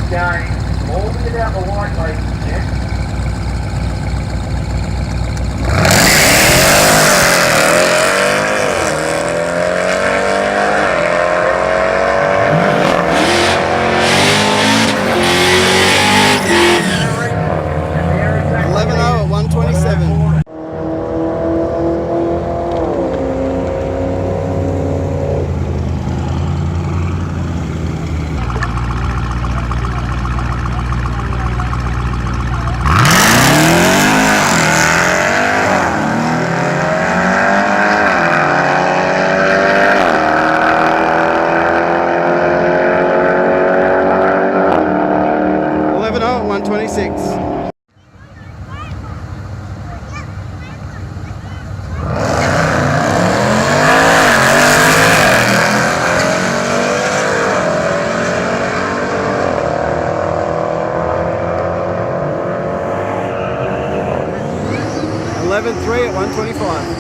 Again, moving it down the line, ladies and gents. And they're exactly 11:0 at 127. At 126. .11.3 at 125.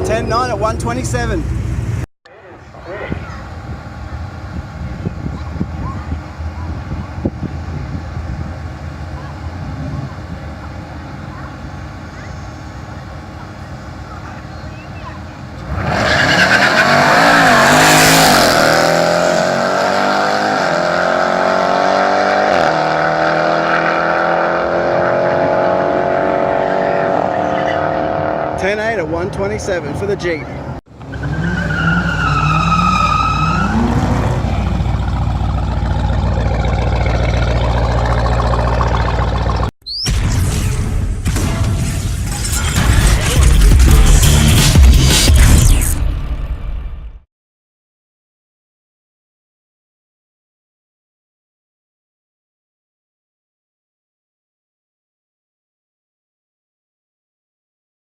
.10.9 at 127. .10.8 at 127 for the Jeep.